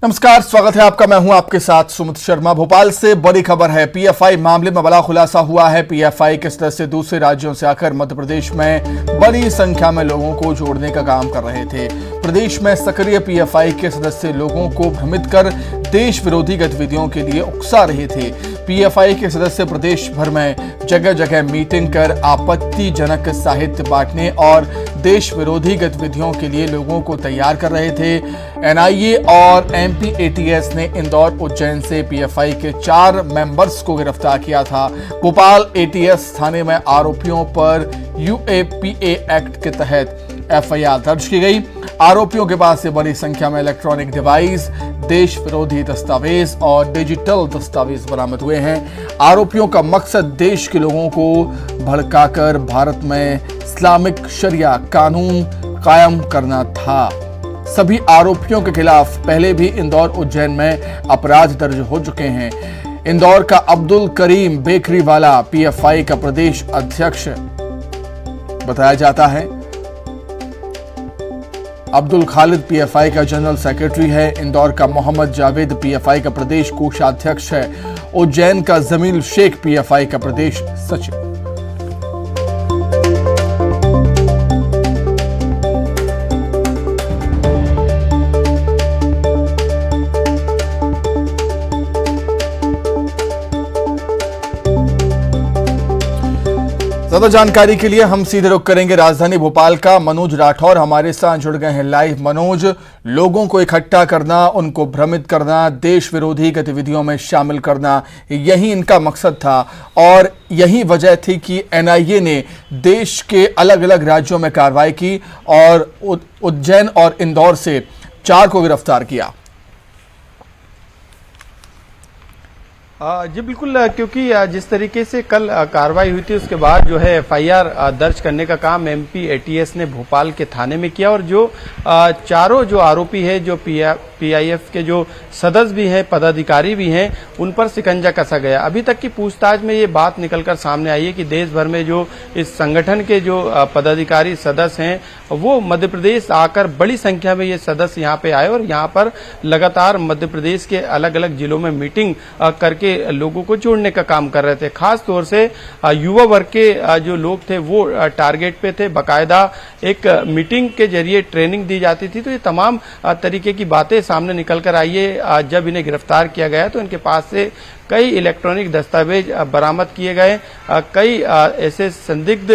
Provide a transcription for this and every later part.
नमस्कार, स्वागत है आपका। मैं हूं आपके साथ सुमित शर्मा। भोपाल से बड़ी खबर है। पीएफआई मामले में बड़ा खुलासा हुआ है। पीएफआई किस तरह से दूसरे राज्यों से आकर मध्य प्रदेश में बड़ी संख्या में लोगों को जोड़ने का काम कर रहे थे। प्रदेश में सक्रिय पीएफआई के सदस्य लोगों को भ्रमित कर देश विरोधी गतिविधियों के लिए उकसा रहे थे। पीएफआई के सदस्य प्रदेश भर में जगह जगह मीटिंग कर आपत्तिजनक साहित्य बांटने और देश विरोधी गतिविधियों के लिए लोगों को तैयार कर रहे थे। एनआईए और एमपी एटीएस ने इंदौर उज्जैन से पीएफआई के 4 मेंबर्स को गिरफ्तार किया था। भोपाल एटीएस थाने में आरोपियों पर यूएपीए एक्ट के तहत एफआईआर दर्ज की गई। आरोपियों के पास से बड़ी संख्या में इलेक्ट्रॉनिक डिवाइस, देश विरोधी दस्तावेज और डिजिटल दस्तावेज बरामद हुए हैं। आरोपियों का मकसद देश के लोगों को भड़काकर भारत में इस्लामिक शरिया कानून कायम करना था। सभी आरोपियों के खिलाफ पहले भी इंदौर उज्जैन में अपराध दर्ज हो चुके हैं। इंदौर का अब्दुल करीम बेकरी वाला पीएफआई का प्रदेश अध्यक्ष बताया जाता है। अब्दुल खालिद पीएफआई का जनरल सेक्रेटरी है। इंदौर का मोहम्मद जावेद पीएफआई का प्रदेश कोषाध्यक्ष है। उज्जैन का जमील शेख पीएफआई का प्रदेश सचिव। ज्यादा जानकारी के लिए हम सीधे रुख करेंगे राजधानी भोपाल का। मनोज राठौर हमारे साथ जुड़ गए हैं लाइव। मनोज, लोगों को इकट्ठा करना, उनको भ्रमित करना, देश विरोधी गतिविधियों में शामिल करना, यही इनका मकसद था और यही वजह थी कि एनआईए ने देश के अलग अलग राज्यों में कार्रवाई की और उज्जैन और इंदौर से 4 को गिरफ्तार किया। जी बिल्कुल, क्योंकि जिस तरीके से कल कार्रवाई हुई थी उसके बाद जो है एफआईआर दर्ज करने का काम एमपी एटीएस ने भोपाल के थाने में किया और जो चारों जो आरोपी है, जो पीआईएफ के जो सदस्य भी हैं, पदाधिकारी भी हैं, उन पर शिकंजा कसा गया। अभी तक की पूछताछ में ये बात निकलकर सामने आई है कि देश भर में जो इस संगठन के जो पदाधिकारी सदस्य हैं वो मध्य प्रदेश आकर बड़ी संख्या में ये सदस्य यहाँ पे आए और यहाँ पर लगातार मध्य प्रदेश के अलग अलग जिलों में मीटिंग करके लोगों को जोड़ने का काम कर रहे थे। खास तौर से युवा वर्ग के जो लोग थे वो टारगेट पे थे। बाकायदा एक मीटिंग के जरिए ट्रेनिंग दी जाती थी। तो ये तमाम तरीके की बातें सामने निकल कर आई है। जब इन्हें गिरफ्तार किया गया तो इनके पास से कई इलेक्ट्रॉनिक दस्तावेज बरामद किए गए, कई ऐसे संदिग्ध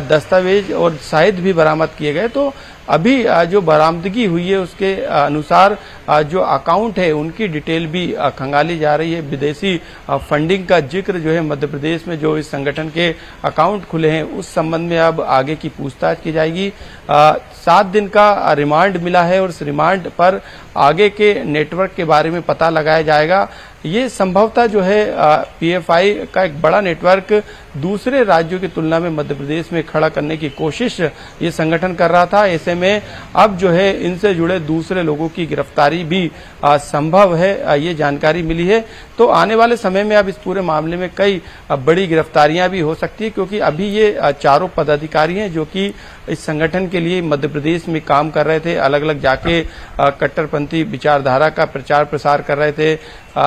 दस्तावेज और साहित्य भी बरामद किए गए। तो अभी जो बरामदगी हुई है उसके अनुसार जो अकाउंट है उनकी डिटेल भी खंगाली जा रही है। विदेशी फंडिंग का जिक्र जो है मध्य प्रदेश में जो इस संगठन के अकाउंट खुले हैं उस संबंध में अब आगे की पूछताछ की जाएगी। 7 दिन का रिमांड मिला है और उस रिमांड पर आगे के नेटवर्क के बारे में पता लगाया जाएगा। ये संभवतः जो है पीएफआई का एक बड़ा नेटवर्क दूसरे राज्यों की तुलना में मध्य प्रदेश में खड़ा करने की कोशिश ये संगठन कर रहा था। ऐसे में अब जो है इनसे जुड़े दूसरे लोगों की गिरफ्तारी भी संभव है, ये जानकारी मिली है। तो आने वाले समय में अब इस पूरे मामले में कई बड़ी गिरफ्तारियां भी हो सकती है, क्योंकि अभी ये चारों पदाधिकारी हैं जो कि इस संगठन के लिए मध्य प्रदेश में काम कर रहे थे। अलग अलग जाके कट्टरपंथी विचारधारा का प्रचार प्रसार कर रहे थे,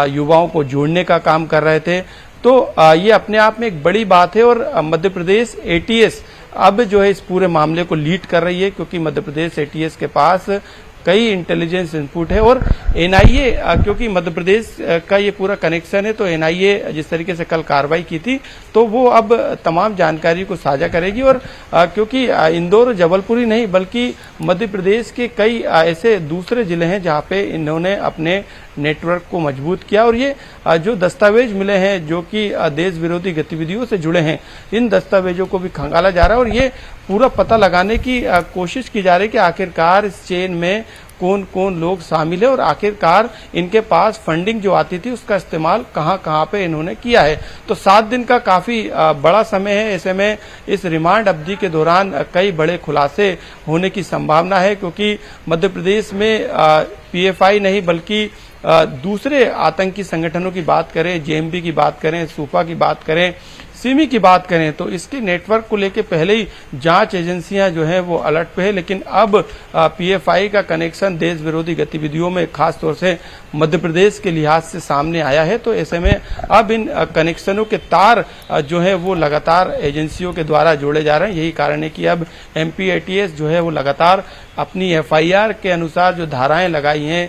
युवाओं को जोड़ने का काम कर रहे थे। तो ये अपने आप में एक बड़ी बात है और मध्य प्रदेश एटीएस अब जो है इस पूरे मामले को लीड कर रही है, क्योंकि मध्य प्रदेश एटीएस के पास कई इंटेलिजेंस इनपुट है और एनआईए, क्योंकि मध्य प्रदेश का ये पूरा कनेक्शन है, तो एनआईए जिस तरीके से कल कार्रवाई की थी तो वो अब तमाम जानकारी को साझा करेगी। और क्योंकि इंदौर जबलपुर ही नहीं बल्कि मध्य प्रदेश के कई ऐसे दूसरे जिले हैं जहाँ पे इन्होंने अपने नेटवर्क को मजबूत किया और ये जो दस्तावेज मिले हैं जो कि देश विरोधी गतिविधियों से जुड़े हैं, इन दस्तावेजों को भी खंगाला जा रहा है और ये पूरा पता लगाने की कोशिश की जा रही है कि आखिरकार इस चेन में कौन कौन लोग शामिल है और आखिरकार इनके पास फंडिंग जो आती थी उसका इस्तेमाल कहां कहां पे इन्होंने किया है। तो 7 दिन का काफी बड़ा समय है। ऐसे में इस रिमांड अवधि के दौरान कई बड़े खुलासे होने की संभावना है, क्योंकि मध्य प्रदेश में पीएफआई नहीं बल्कि दूसरे आतंकी संगठनों की बात करें, जेएमबी की बात करें, सूफा की बात करें, सिमी की बात करें तो इसके नेटवर्क को लेकर पहले ही जांच एजेंसियां जो है वो अलर्ट पे है, लेकिन अब पीएफआई का कनेक्शन देश विरोधी गतिविधियों में खास तौर से मध्य प्रदेश के लिहाज से सामने आया है। तो ऐसे में अब इन कनेक्शनों के तार जो है वो लगातार एजेंसियों के द्वारा जोड़े जा रहे हैं। यही कारण है कि अब एमपी एटीएस जो है वो लगातार अपनी एफआईआर के अनुसार जो धाराएं लगाई हैं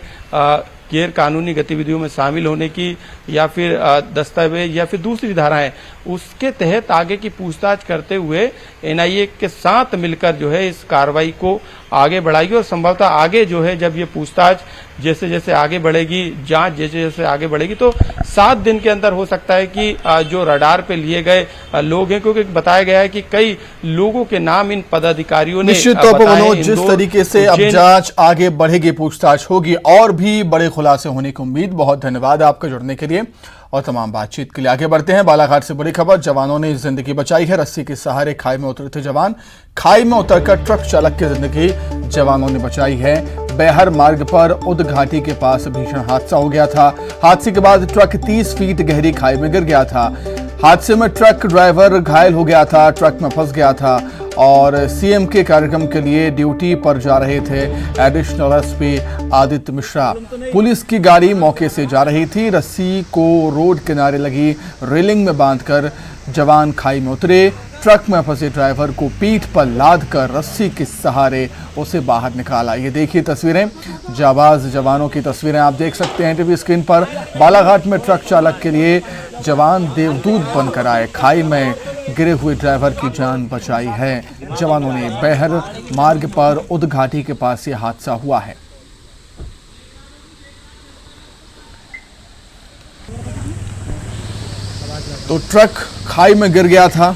गैर कानूनी गतिविधियों में शामिल होने की या फिर दस्तावेज या फिर दूसरी धाराएं, उसके तहत आगे की पूछताछ करते हुए एनआईए के साथ मिलकर जो है इस कार्रवाई को आगे बढ़ाएगी और संभवतः आगे जो है जब ये पूछताछ जैसे जैसे आगे बढ़ेगी, जांच जैसे जैसे आगे बढ़ेगी तो 7 दिन के अंदर हो सकता है कि जो रडार पे लिए गए लोग हैं, क्योंकि बताया गया है कि कई लोगों के नाम इन पदाधिकारियों ने निश्चित तौर पर मनोज, जिस तरीके से अब जांच आगे बढ़ेगी, पूछताछ होगी और भी बड़े खुलासे होने की उम्मीद। बहुत धन्यवाद आपका जुड़ने के लिए और तमाम बातचीत के लिए। आगे बढ़ते हैं। बालाघाट से बड़ी खबर, जवानों ने जिंदगी बचाई है। रस्सी के सहारे खाई में उतरे थे जवान, खाई में उतरकर ट्रक चालक की जिंदगी जवानों ने बचाई है। बेहर मार्ग पर उद घाटी के पास भीषण हादसा हो गया था। हादसे के बाद ट्रक 30 फीट गहरी खाई में गिर गया था। हादसे में ट्रक ड्राइवर घायल हो गया था, ट्रक में फंस गया था और सीएम के कार्यक्रम के लिए ड्यूटी पर जा रहे थे additional SP Aditya Mishra. Police की गाड़ी मौके से जा रही थी। रस्सी को रोड किनारे लगी रेलिंग में बांधकर जवान खाई में उतरे। ट्रक में फंसे ड्राइवर को पीठ पर लादकर रस्सी के सहारे उसे बाहर निकाला। ये देखिए तस्वीरें, जाबाज जवानों की तस्वीरें आप देख सकते हैं टीवी स्क्रीन पर। बालाघाट में ट्रक चालक के लिए जवान देवदूत बनकर आए, खाई में गिरे हुए ड्राइवर की जान बचाई है जवानों ने। बेहर मार्ग पर उद घाटी के पास यह हादसा हुआ है। तो ट्रक खाई में गिर गया था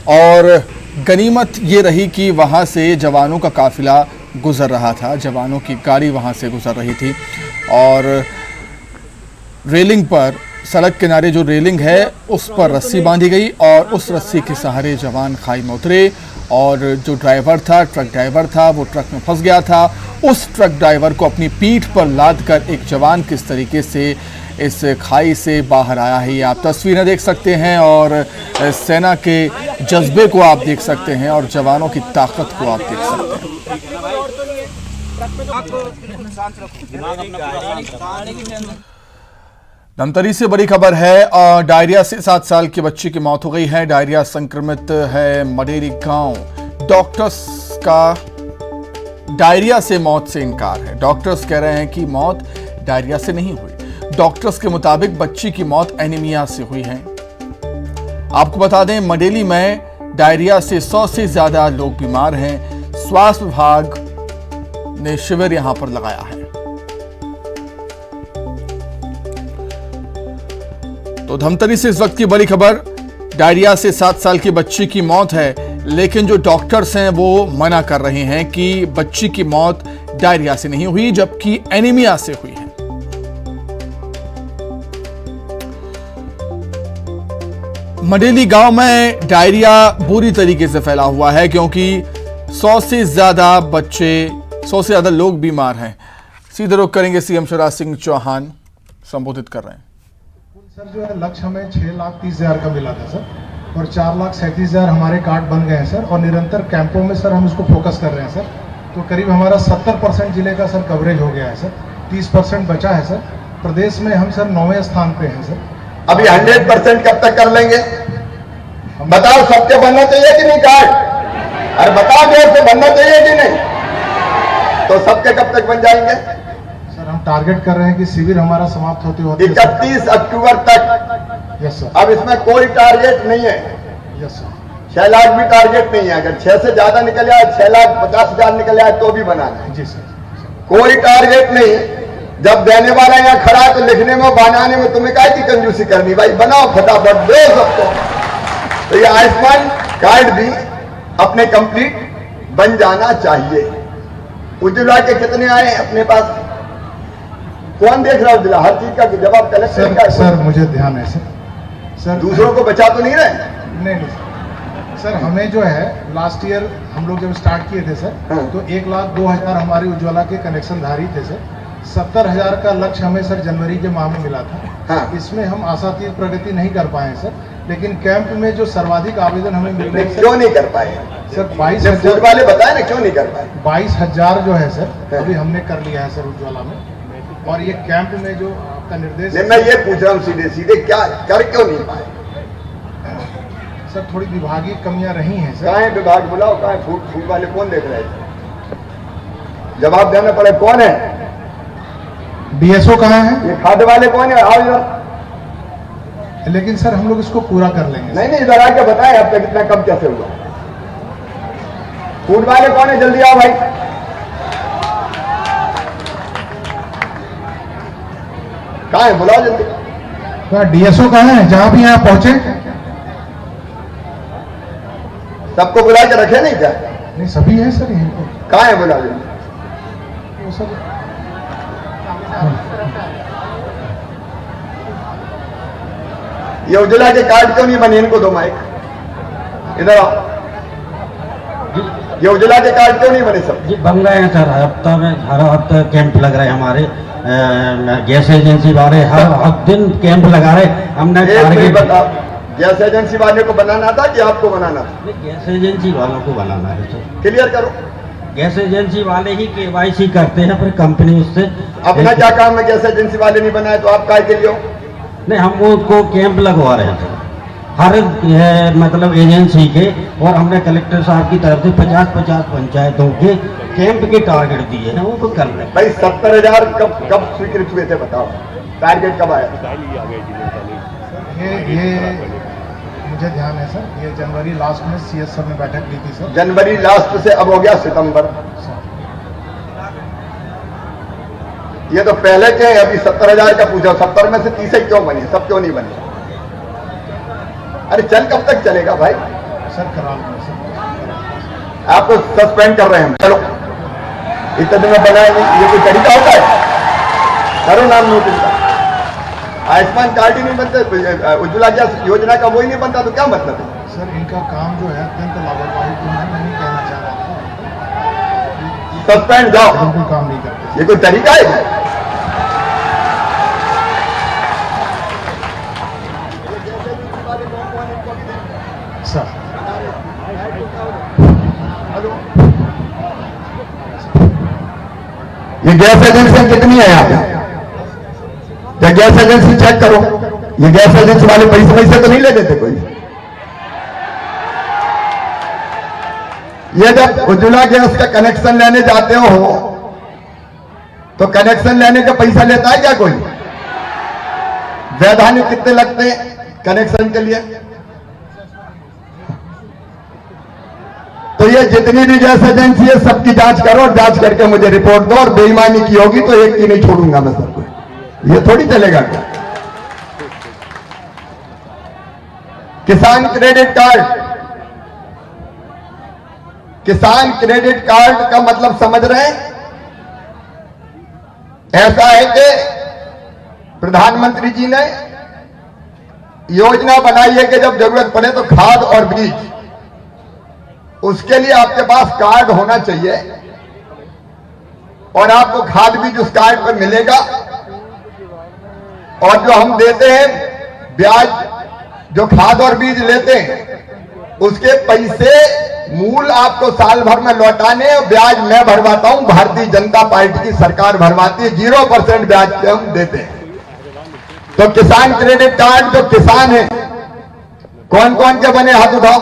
और गनीमत ये रही कि वहां से जवानों का काफिला गुजर रहा था, जवानों की गाड़ी वहां से गुजर रही थी और रेलिंग पर, सड़क किनारे जो रेलिंग है उस पर रस्सी बांधी गई और उस रस्सी के सहारे जवान खाई में उतरे और जो ड्राइवर था, ट्रक ड्राइवर था, वो ट्रक में फंस गया था। उस ट्रक ड्राइवर को अपनी पीठ पर लादकर एक जवान किस तरीके से इस खाई से बाहर आया है, ये आप तस्वीरें देख सकते हैं और सेना के जज्बे को आप देख सकते हैं और जवानों की ताकत को आप देख सकते हैं। धमतरी से बड़ी खबर है, डायरिया से 7 साल की बच्ची की मौत हो गई है। डायरिया संक्रमित है मडेरी गांव। डॉक्टर्स का डायरिया से मौत से इनकार है। डॉक्टर्स कह रहे हैं कि मौत डायरिया से नहीं हुई। डॉक्टर्स के मुताबिक बच्ची की मौत एनीमिया से हुई है। आपको बता दें, मडेली में डायरिया से 100 से ज्यादा लोग बीमार हैं। स्वास्थ्य विभाग ने शिविर यहां पर लगाया है। तो धमतरी से इस वक्त की बड़ी खबर, डायरिया से 7 साल की बच्ची की मौत है, लेकिन जो डॉक्टर्स हैं वो मना कर रहे हैं कि बच्ची की मौत डायरिया से नहीं हुई, जबकि एनीमिया से हुई है। मडेली गांव में डायरिया बुरी तरीके से फैला हुआ है क्योंकि 100 से ज्यादा बच्चे, 100 से ज्यादा लोग बीमार हैं। सीधे रुख करेंगे, सीएम शिवराज सिंह चौहान संबोधित कर रहे हैं। सर जो है लक्ष्य हमें 6,30,000 का मिला था सर और 4,37,000 हमारे कार्ड बन गए हैं सर और निरंतर कैंपों में सर हम उसको फोकस कर रहे हैं सर। तो करीब हमारा 70% जिले का सर कवरेज हो गया है सर, 30% बचा है सर। प्रदेश में हम सर 9वें स्थान पे हैं सर। अभी 100% कब तक कर लेंगे? बताओ, सबके बनना चाहिए कि नहीं कार्ड? अरे बताओ, देर से बनना चाहिए कि नहीं? तो सबके कब तक बन जाएंगे? सर हम टारगेट कर रहे हैं कि शिविर हमारा समाप्त होते होते 31 अक्टूबर तक। Yes sir. अब इसमें कोई टारगेट नहीं है। Yes sir. 6 लाख भी टारगेट नहीं है। अगर 6 से ज्यादा निकल आए, 6,50,000 निकल आए तो भी बनाना है। जी सर। कोई टारगेट नहीं। जब देने वाला यहाँ खड़ा है तो लिखने में, बनाने में तुम्हें काय की कंजूसी करनी? भाई बनाओ फटाफट, दो सबको। तो ये आयुष्मान कार्ड भी अपने कंप्लीट बन जाना चाहिए। उज्ज्वला के कितने आए अपने पास? कौन देख रहा है उज्ज्वला? हर चीज का जवाब कलेक्टर का। सर मुझे ध्यान है सर। सर दूसरों को बचा तो नहीं रहे? नहीं सर, हमें जो है लास्ट ईयर हम लोग जब स्टार्ट किए थे सर, तो 1,02,000 हमारे उज्ज्वला के कनेक्शन धारी थे सर। 70,000 का लक्ष्य हमें सर जनवरी के माह में मिला था। हाँ। इसमें हम आशातीत प्रगति नहीं कर पाए सर, लेकिन कैंप में जो सर्वाधिक आवेदन हमें मिल रहे हैं क्यों नहीं कर पाए सर, जब 22,000 फूड वाले बताए ना क्यों नहीं कर पाए? 22,000 जो है सर अभी हमने कर लिया है सर उज्ज्वला में। और ये कैंप में जो आपका निर्देश नहीं, मैं ये पूछ रहा हूँ सीधे सीधे, क्या कर क्यों नहीं पाए? सर थोड़ी विभागीय कमियां रही हैं सर। कहाँ है विभाग? बुलाओ, कहाँ है फूड वाले? कौन देख रहे थे? जवाब देना पड़े, कौन है? डीएसओ कहाँ है? ये खाद्य वाले कौन है? आओ इधर। लेकिन सर हम लोग इसको पूरा कर लेंगे। नहीं नहीं, इधर आके बताएं अब तक इतना कम कैसे हुआ? फूड वाले कौन है? जल्दी आओ भाई। कहाँ है? बुलाओ जल्दी। डीएसओ कहाँ है? जहां भी यहाँ पहुंचे सबको बुला के रखे नहीं क्या? नहीं, सभी है सर यहीं पर। कहाँ है? बुलाओ जल्दी। वो सर ये उज्ज्वला के कार्ड क्यों नहीं बने? इनको दो माइक, इधर आओ। ये उज्ज्वला के कार्ड क्यों नहीं बने सब? जी बन रहे हैं सर, हफ्ता में हर हफ्ता कैंप लग रहे हैं हमारे गैस एजेंसी वाले हर दिन कैंप लगा रहे। हमने एक बताओ, गैस एजेंसी वाले को बनाना था कि आपको बनाना था? गैस एजेंसी वालों को बनाना है सर। क्लियर करो। गैस एजेंसी वाले ही केवाईसी करते हैं, फिर कंपनी उससे अपना क्या काम है? गैस एजेंसी वाले नहीं बनाए तो आप काय के लिए हो? नहीं, हम उसको कैंप लगवा रहे हैं सर हर मतलब एजेंसी के। और हमने कलेक्टर साहब की तरफ से 50-50 पंचायतों के कैंप के टारगेट दिए हैं, वो तो कर रहे हैं भाई। 70,000 कब स्वीकृत हुए थे बताओ? टारगेट कब आया? ये मुझे ध्यान है सर, ये जनवरी लास्ट में सीएस सर ने बैठक ली थी सर। जनवरी लास्ट से अब हो गया सितंबर। ये तो पहले के अभी 70,000 का पूछा, 70 में से 30 ही क्यों बने? सब क्यों नहीं बने? अरे चल कब तक चलेगा भाई? सर करा लेंगे सर। आपको सस्पेंड कर रहे हैं। चलो, इतने दिन में बनाए नहीं, ये कोई तरीका होता है? करो नाम नोटिस का। आयुष्मान कार्ड ही नहीं बनते, उज्ज्वला गैस योजना का वही नहीं बनता तो क्या मतलब है? सर इनका काम जो है अत्यंत लापरवाही तो मैं नहीं कहना चाह रहा था। सस्पेंड जाओ, बिल्कुल काम नहीं करते ये कोई तरीका है? सर। ये गैस एजेंसी कितनी है यहाँ पे? या गैस एजेंसी चेक करो, ये गैस एजेंसी वाले पैसे तो नहीं ले देते कोई? ये जब उज्ज्वला गैस का कनेक्शन लेने जाते हो तो कनेक्शन लेने का पैसा लेता है क्या कोई? वैधानिक कितने लगते हैं कनेक्शन के लिए? तो ये जितनी भी गैस एजेंसी है सबकी जांच करो और जांच करके मुझे रिपोर्ट दो, और बेईमानी की होगी तो एक की नहीं छोड़ूंगा मैं सबको। ये थोड़ी चलेगा क्या? किसान क्रेडिट कार्ड, किसान क्रेडिट कार्ड का मतलब समझ रहे हैं? ऐसा है कि प्रधानमंत्री जी ने योजना बनाई है कि जब जरूरत पड़े तो खाद और बीज, उसके लिए आपके पास कार्ड होना चाहिए और आपको खाद बीज उस कार्ड पर मिलेगा। और जो हम देते हैं ब्याज, जो खाद और बीज लेते हैं उसके पैसे मूल आपको साल भर में लौटाने, और ब्याज मैं भरवाता हूं, भारतीय जनता पार्टी की सरकार भरवाती है, 0% ब्याज पे हम देते हैं। तो किसान क्रेडिट कार्ड जो किसान है, कौन कौन के बने हाथ उठाओ,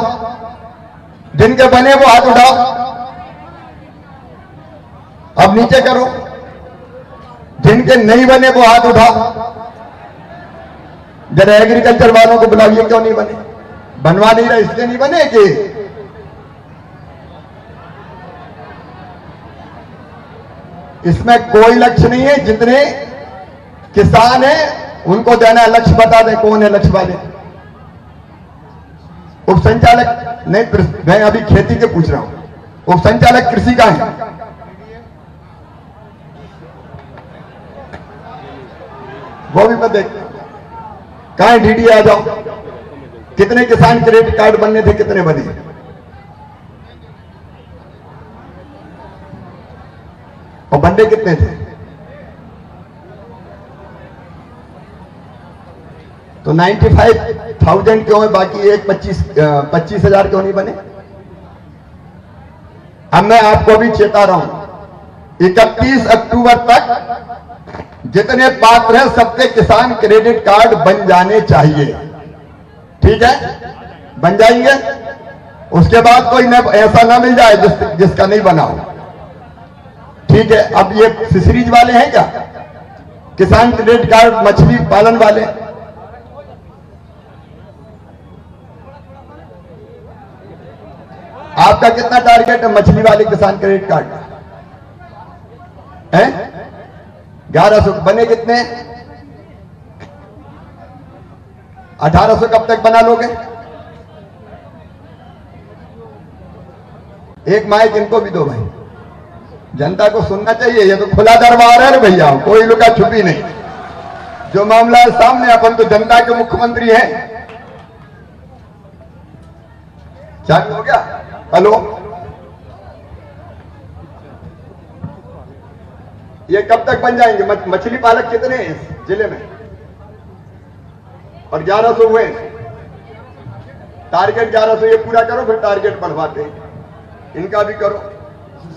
जिनके बने वो हाथ उठाओ। अब नीचे करो, जिनके नहीं बने वो हाथ उठाओ। जरा एग्रीकल्चर वालों को बुलाइए, क्यों नहीं बने? बनवा नहीं रहा इसलिए नहीं बने कि इसमें कोई लक्ष्य नहीं है। जितने किसान हैं उनको देना है। लक्ष्य बता दें कौन है लक्ष्य वाले? उप संचालक नहीं, मैं अभी खेती के पूछ रहा हूं। उप संचालक कृषि का है, वो भी मत देख। कहां है डीडी? आ जाओ। कितने किसान क्रेडिट कार्ड बनने थे, कितने बने? और बंदे कितने थे? तो 95,000 क्यों है, बाकी एक 25,000 क्यों नहीं बने? अब मैं आपको भी चेता रहा हूं, 31 अक्टूबर तक जितने पात्र हैं सबके किसान क्रेडिट कार्ड बन जाने चाहिए। ठीक है, बन जाएंगे। उसके बाद कोई ऐसा ना मिल जाए जिसका नहीं बना हो। ठीक है, अब ये फिशरीज वाले हैं क्या किसान क्रेडिट कार्ड, मछली पालन वाले? आपका कितना टारगेट है मछली वाले किसान क्रेडिट कार्ड का? है 1100। बने कितने? 1800 कब तक बना लोगे? एक माइक इनको भी दो भाई, जनता को सुनना चाहिए। ये तो खुला दरबार है भैया, कोई लुका छुपी नहीं। जो मामला है सामने, अपन तो जनता के मुख्यमंत्री हैं। चालू हो गया? हेलो, ये कब तक बन जाएंगे? मछली पालक कितने हैं इस जिले में? और 1100 हुए। टारगेट 1100 ये पूरा करो, फिर टारगेट बढ़वाते हैं। इनका भी करो।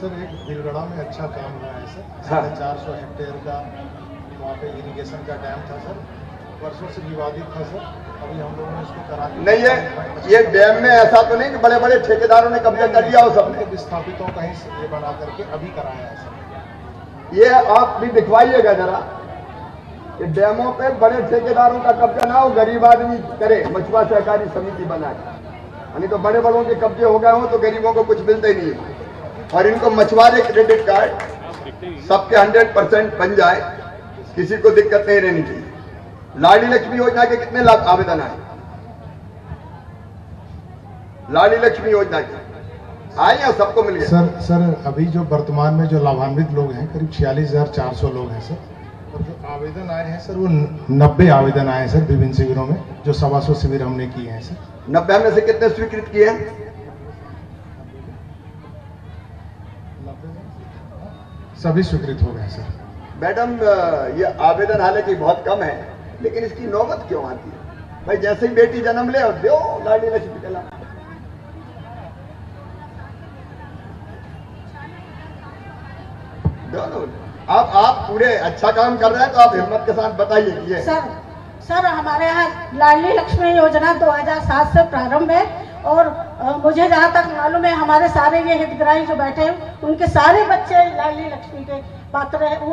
सर एक भीलगड़ा में अच्छा काम हुआ है सर, हाँ। 450 हेक्टेयर का वहाँ पे इरिगेशन का डैम था सर, वर्षों से विवादित था सर। अभी हम लोगों ने इसको करा के नहीं, ये डैम में ऐसा तो नहीं कि बड़े बड़े ठेकेदारों ने कब्जा कर लिया हो सबने। विस्थापितों का ही ये बना करके अभी कराया है सर। ये आप भी दिखवाइएगा जरा, कि डैमों पे बड़े ठेकेदारों का कब्जा ना हो, गरीब आदमी करे, मछुआ सहकारी समिति बना के। यानी तो बड़े बड़ों के कब्जे हो गए हो तो गरीबों को कुछ मिलता ही नहीं है। और इनको मछुआरे क्रेडिट कार्ड सबके 100% बन जाए, किसी को दिक्कत नहीं रहनी चाहिए। लाडली लक्ष्मी योजना के कितने लाभ आवेदन आए? लाडली लक्ष्मी योजना के आए या सबको मिल गया? सर अभी जो वर्तमान में जो लाभान्वित लोग हैं करीब 46,400 लोग हैं सर। और जो आवेदन आए हैं सर वो 90 आवेदन आए हैं सर विभिन्न शिविरों में, जो 125 शिविर हमने किए हैं सर। 90 में से कितने स्वीकृत किए हैं? सभी स्वीकृत हो गए सर। मैडम, ये आवेदन हालांकि बहुत कम है, लेकिन इसकी नौबत क्यों आती है? भाई जैसे ही बेटी जन्म ले और दो लाडली लक्ष्मी का लाभ। दोनों आप पूरे अच्छा काम कर रहे हैं तो आप हिम्मत के साथ बताइए कि ये सर हमारे यहाँ लाडली लक्ष्मी योजना 2007 से प्रारंभ है और मुझे जहाँ तक मालूम है हमारे सारे ये हितग्राही जो बैठे हैं उनके सारे बच्चे लाडली लक्ष्मी के पात्र है, वो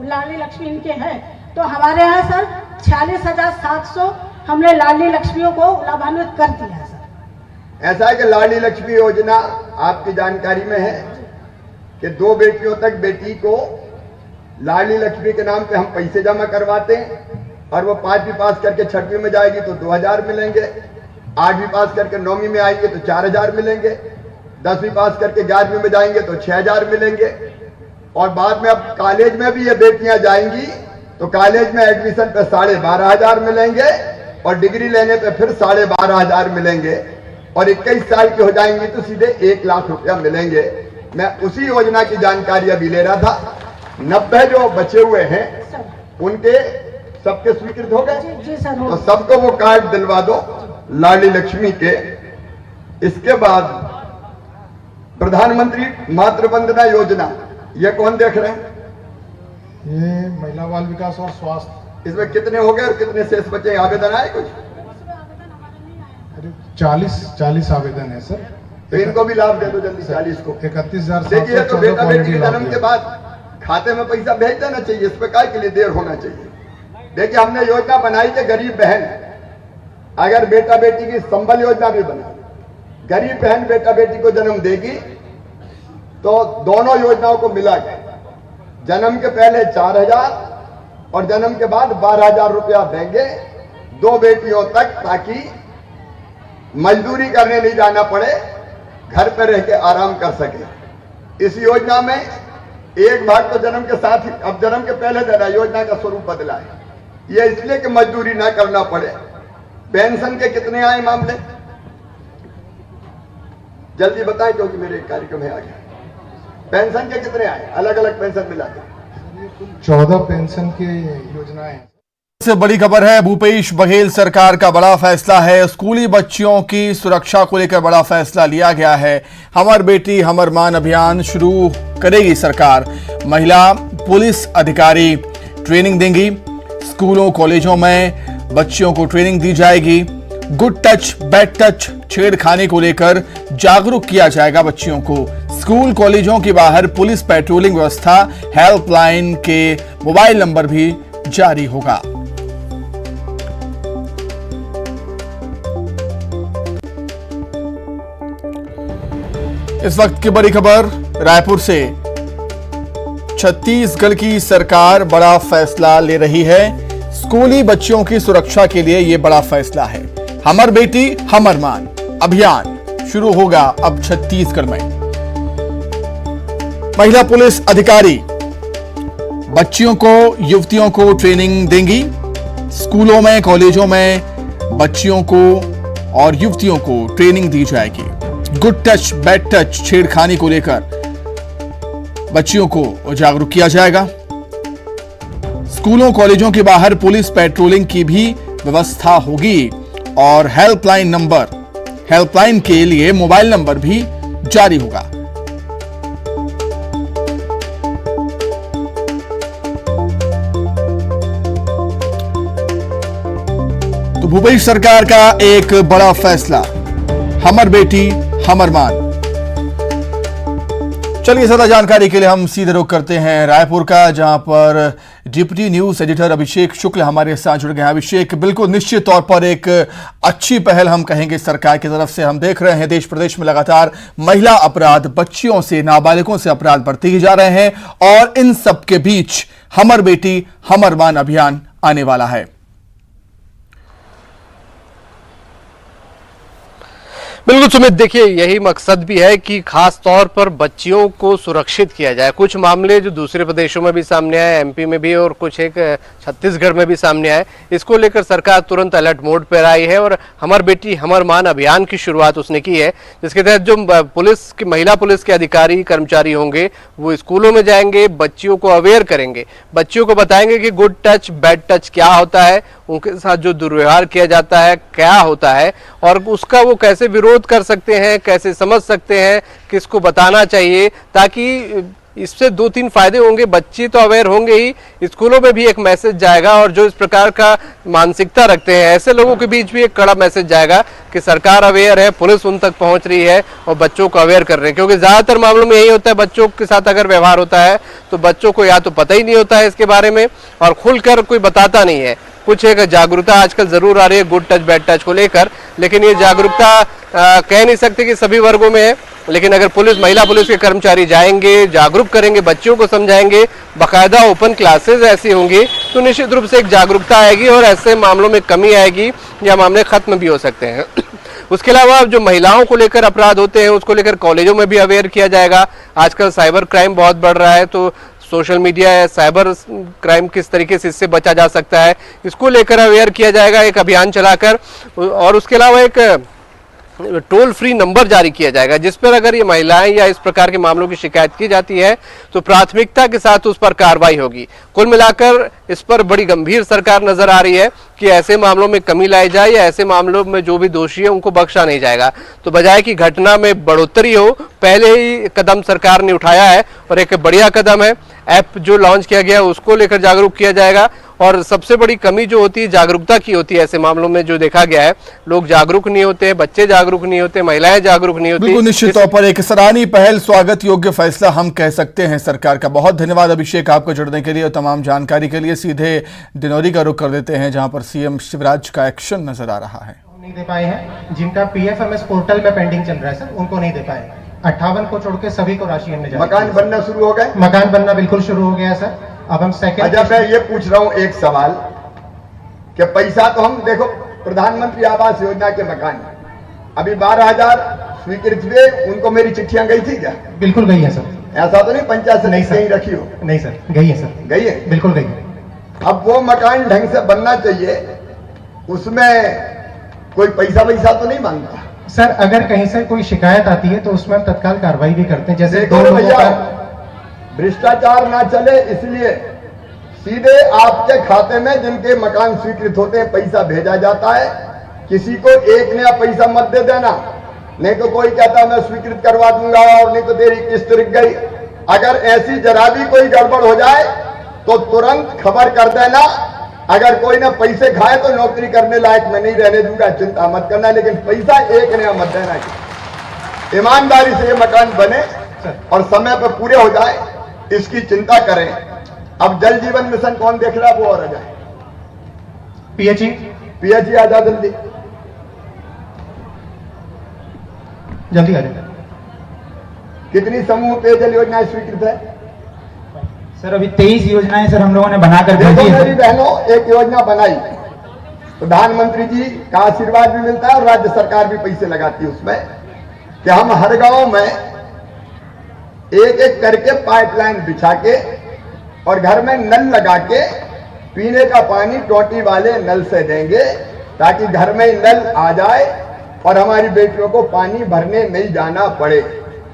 लाडली लक्ष्मी इनके हैं। तो हमारे यहाँ सर 46,700 हमने लाडली लक्ष्मियों को लाभान्वित कर दिया है सर। ऐसा है कि लाडली लक्ष्मी योजना आपकी जानकारी में है कि 2 बेटियों तक बेटी को लाडली लक्ष्मी के नाम पे हम पैसे जमा करवाते हैं और वो 5वीं पास करके 6वीं में जाएगी तो 2,000 मिलेंगे, 8वीं पास करके 9वीं में आएंगे तो 4,000 मिलेंगे, 10वीं पास करके 11वीं में जाएंगे तो 6,000 मिलेंगे। और बाद में अब कॉलेज में भी ये बेटियां जाएंगी तो कॉलेज में एडमिशन पे 12,500 मिलेंगे और डिग्री लेने पे फिर 12,500 मिलेंगे और 21 साल की हो जाएंगी तो सीधे 1 लाख रुपया मिलेंगे। मैं उसी योजना की जानकारी अभी ले रहा था। 90 जो बचे हुए हैं उनके सबके स्वीकृत हो गए? जी सर। तो सबको वो कार्ड दिलवा दो लाडली लक्ष्मी के। इसके बाद प्रधानमंत्री मातृ वंदना योजना, ये कौन देख रहे हैं? ये महिला बाल विकास और स्वास्थ्य। इसमें कितने हो गए और कितने शेष बचे? आवेदन आए कुछ? करीब 40 आवेदन है सर। तो इनको भी लाभ दे दो जल्दी 40 को। 31,714 देखिए, तो बेटा बेटी के लाभ जन्म दिया। के बाद खाते में पैसा भेज देना चाहिए, इस पर काय के लिए देर होना चाहिए? देखिए, हमने योजना बनाई कि गरीब बहन अगर बेटा बेटी की संबल योजना भी बना, गरीब बहन बेटा बेटी को जन्म देगी तो दोनों योजनाओं को मिला के जन्म के पहले 4,000 और जन्म के बाद 12,000 रुपया देंगे 2 बेटियों तक, ताकि मजदूरी करने नहीं जाना पड़े, घर पर रह के आराम कर सके। इस योजना में एक भाग तो जन्म के साथ ही, अब जन्म के पहले देना, योजना का स्वरूप बदला है। यह इसलिए कि मजदूरी ना करना पड़े। पेंशन के कितने आए मामले? जल्दी बताएं क्योंकि मेरे कार्यक्रम है आगे। पेंशन के कितने आए? अलग अलग पेंशन मिला के 14 पेंशन की योजनाएं हैं। से बड़ी खबर है। भूपेश बघेल सरकार का बड़ा फैसला है। स्कूली बच्चियों की सुरक्षा को लेकर बड़ा फैसला लिया गया है। हमर बेटी हमर मान अभियान शुरू करेगी सरकार। महिला पुलिस अधिकारी ट्रेनिंग देंगी। स्कूलों कॉलेजों में बच्चियों को ट्रेनिंग दी जाएगी। गुड टच बैड टच छेड़खानी को लेकर जागरूक किया जाएगा बच्चियों को। स्कूल कॉलेजों के बाहर पुलिस पेट्रोलिंग व्यवस्था, हेल्पलाइन के मोबाइल नंबर भी जारी होगा। इस वक्त की बड़ी खबर रायपुर से। छत्तीसगढ़ की सरकार बड़ा फैसला ले रही है। स्कूली बच्चियों की सुरक्षा के लिए यह बड़ा फैसला है। हमर बेटी हमर मान अभियान शुरू होगा अब छत्तीसगढ़ में। महिला पुलिस अधिकारी बच्चियों को, युवतियों को ट्रेनिंग देंगी। स्कूलों में कॉलेजों में बच्चियों को और युवतियों को ट्रेनिंग दी जाएगी। गुड टच बैड टच छेड़खानी को लेकर बच्चियों को जागरूक किया जाएगा। स्कूलों कॉलेजों के बाहर पुलिस पेट्रोलिंग की भी व्यवस्था होगी और हेल्पलाइन के लिए मोबाइल नंबर भी जारी होगा। तो भूपेश सरकार का एक बड़ा फैसला, हमर बेटी हमर मान। चलिए ज्यादा जानकारी के लिए हम सीधे रुख करते हैं रायपुर का, जहां पर डिप्टी न्यूज एडिटर अभिषेक शुक्ल हमारे साथ जुड़ गए हैं। अभिषेक, बिल्कुल निश्चित तौर पर एक अच्छी पहल हम कहेंगे सरकार की तरफ से। हम देख रहे हैं देश प्रदेश में लगातार महिला अपराध, बच्चियों से, नाबालिगों से अपराध बढ़ते ही जा रहे हैं और इन सब के बीच हमर बेटी हमर मान अभियान आने वाला है। बिल्कुल सुमित, देखिए यही मकसद भी है कि खास तौर पर बच्चियों को सुरक्षित किया जाए। कुछ मामले जो दूसरे प्रदेशों में भी सामने आए, एमपी में भी और कुछ एक छत्तीसगढ़ में भी सामने आए, इसको लेकर सरकार तुरंत अलर्ट मोड पर आई है और हमर बेटी हमर मान अभियान की शुरुआत उसने की है, जिसके तहत जो पुलिस की, महिला पुलिस के अधिकारी कर्मचारी होंगे वो स्कूलों में जाएंगे, बच्चियों को अवेयर करेंगे, बच्चियों को बताएंगे कि गुड टच बैड टच क्या होता है, उनके साथ जो दुर्व्यवहार किया जाता है क्या होता है और उसका वो कैसे विरोध कर सकते हैं, कैसे समझ सकते हैं, किसको बताना चाहिए, ताकि इससे 2-3 फायदे होंगे। बच्चे तो अवेयर होंगे ही, स्कूलों में भी एक मैसेज जाएगा और जो इस प्रकार का मानसिकता रखते हैं ऐसे लोगों के बीच भी एक कड़ा मैसेज जाएगा कि सरकार अवेयर है, पुलिस उन तक पहुंच रही है और बच्चों को अवेयर कर रहे हैं। क्योंकि ज्यादातर मामलों में यही होता है, बच्चों के साथ अगर व्यवहार होता है तो बच्चों को या तो पता ही नहीं होता है इसके बारे में और खुलकर कोई बताता नहीं है। कुछ एक जागरूकता आजकल जरूर आ रही है गुड टच बैड टच को लेकर, लेकिन ये जागरूकता कह नहीं सकते कि सभी वर्गों में है। लेकिन अगर महिला पुलिस के कर्मचारी जाएंगे, जागरूक करेंगे, बच्चों को समझाएंगे, बाकायदा ओपन क्लासेस ऐसी होंगी तो निश्चित रूप से एक जागरूकता आएगी और ऐसे मामलों में कमी आएगी या मामले खत्म भी हो सकते हैं। उसके अलावा जो महिलाओं को लेकर अपराध होते हैं उसको लेकर कॉलेजों में भी अवेयर किया जाएगा। आजकल साइबर क्राइम बहुत बढ़ रहा है, तो सोशल मीडिया या साइबर क्राइम किस तरीके से इससे बचा जा सकता है, इसको लेकर अवेयर किया जाएगा एक अभियान चलाकर। और उसके अलावा एक टोल फ्री नंबर जारी किया जाएगा जिस पर अगर ये महिलाएं या इस प्रकार के मामलों की शिकायत की जाती है तो प्राथमिकता के साथ उस पर कार्रवाई होगी। कुल मिलाकर इस पर बड़ी गंभीर सरकार नजर आ रही है कि ऐसे मामलों में कमी लाई जाए या ऐसे मामलों में जो भी दोषी है उनको बख्शा नहीं जाएगा। तो बजाय कि घटना में बढ़ोतरी हो, पहले ही कदम सरकार ने उठाया है और एक बढ़िया कदम है। ऐप जो लॉन्च किया गया उसको लेकर जागरूक किया जाएगा और सबसे बड़ी कमी जो होती है जागरूकता की होती है। ऐसे मामलों में जो देखा गया है लोग जागरूक नहीं होते, बच्चे जागरूक नहीं होते, महिलाएं जागरूक नहीं होती। बिल्कुल निश्चित तौर पर एक सराहनीय पहल, स्वागत योग्य फैसला हम कह सकते हैं सरकार का। बहुत धन्यवाद अभिषेक आपको जुड़ने के लिए और तमाम जानकारी के लिए। सीधे डिंडौरी का रुख कर देते हैं जहां पर सीएम शिवराज का एक्शन नजर आ रहा है। नहीं दे पाए हैं, जिनका पीएफएमएस पोर्टल में पेंडिंग चल रहा है सर, उनको नहीं दे पाए। 58 को छोड़ के सभी को राशि हमने जारी। मकान बनना शुरू हो गए? मकान बनना बिल्कुल शुरू हो गया सर। अब हम सेकंड। अच्छा, मैं ये पूछ रहा हूं एक सवाल कि पैसा तो हम देखो प्रधानमंत्री आवास योजना के मकान अभी 12,000 स्वीकृत हुए, उनको मेरी चिट्ठियां गई थी क्या? बिल्कुल गई है सर। ऐसा तो नहीं पंचायत से नहीं सर, कहीं रखी हो? नहीं सर, गई है सर। गई है? बिल्कुल गई है। अब वो मकान ढंग से बनना चाहिए, उसमें कोई पैसा वैसा तो नहीं मांगता सर? अगर कहीं से कोई शिकायत आती है तो उसमें हम तत्काल कार्रवाई भी करते हैं। जैसे देखो भैया, भ्रष्टाचार ना चले इसलिए सीधे आपके खाते में जिनके मकान स्वीकृत होते हैं पैसा भेजा जाता है। किसी को एक नया पैसा मत दे देना, नहीं तो कोई कहता मैं स्वीकृत करवा दूंगा और नहीं तो तेरी किस्त रुक गई। अगर ऐसी जरा भी कोई गड़बड़ हो जाए तो तुरंत खबर कर देना। अगर कोई ने पैसे खाए तो नौकरी करने लायक मैं नहीं रहने दूंगा, चिंता मत करना, लेकिन पैसा एक नया मत देना। ईमानदारी से ये मकान बने और समय पर पूरे हो जाए, इसकी चिंता करें। अब जल जीवन मिशन कौन देख रहा है वो और आ जाए। पीएचई आ जा जल्दी जल्दी आ जाए। कितनी समूह पेयजल योजनाएं स्वीकृत है? सर अभी 23 योजनाएं सर हम लोगों ने बनाकर देखो भेजी मेरी है। बहनों, एक योजना बनाई, प्रधानमंत्री जी का आशीर्वाद भी मिलता है और राज्य सरकार भी पैसे लगाती है उसमें, कि हम हर गांव में एक एक करके पाइपलाइन बिछा के और घर में नल लगा के पीने का पानी टोटी वाले नल से देंगे, ताकि घर में ही नल आ जाए और हमारी बेटियों को पानी भरने नहीं जाना पड़े।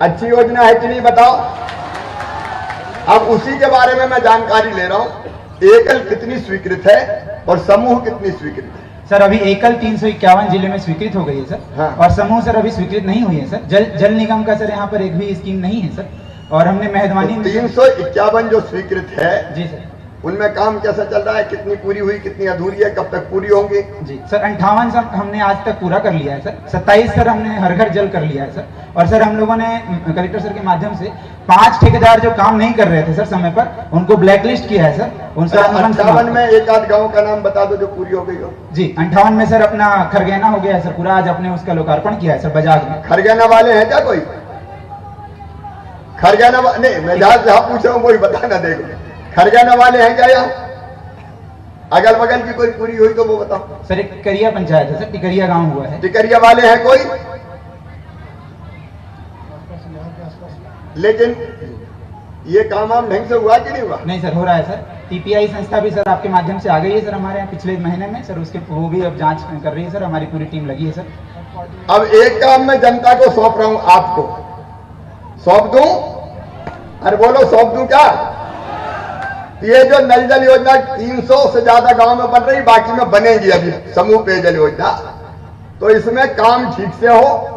अच्छी योजना है कि नहीं बताओ? अब उसी के बारे में मैं जानकारी ले रहा हूं। एकल कितनी स्वीकृत है और समूह कितनी स्वीकृत है? सर अभी एकल 351 जिले में स्वीकृत हो गई है सर। हाँ। और समूह सर अभी स्वीकृत नहीं हुई है सर। जल निगम का सर यहाँ पर एक भी स्कीम नहीं है सर। और हमने मेहरबानी 351 जो स्वीकृत है जी सर, उनमें काम कैसा चल रहा है? कितनी पूरी हुई, कितनी अधूरी है, कब तक पूरी होंगी? जी सर 58 सर हमने आज तक पूरा कर लिया है सर। 27 सर हमने हर घर जल कर लिया है सर। और सर हम लोगों ने कलेक्टर सर के माध्यम से 5 ठेकेदार जो काम नहीं कर रहे थे सर समय पर, उनको ब्लैकलिस्ट किया है सर। उनसे 58 में एक आध गांव का नाम बता दो जो पूरी हो गई हो। जी 58 में सर अपना खरगैना हो गया है सर पूरा। आज अपने उसका लोकार्पण किया है सर बजाज में। खरगैना वाले हैं क्या कोई? खरगैना नहीं, मैं जहां पूछ रहा हूं वही बताना। देखो खरगैना वाले हैं क्या यहाँ? अगल बगल की कोई पूरी हुई तो वो बताओ। सर एक टिकरिया पंचायत है सर, टिकरिया गांव हुआ है। टिकरिया वाले हैं कोई? लेकिन ये काम आम ढंग से हुआ कि नहीं हुआ? नहीं सर हो रहा है सर। टीपीआई संस्था भी सर आपके माध्यम से आ गई है सर हमारे यहाँ पिछले महीने में सर। उसके वो भी अब जांच कर रही है सर, हमारी पूरी टीम लगी है सर। अब एक काम मैं जनता को सौंप रहा हूं, आपको सौंप दूं? अरे बोलो सौंप दूं क्या? ये जो नल जल योजना 300 से ज्यादा गांव में बन रही, बाकी में बनेगी अभी समूह पेयजल योजना। तो इसमें काम ठीक से हो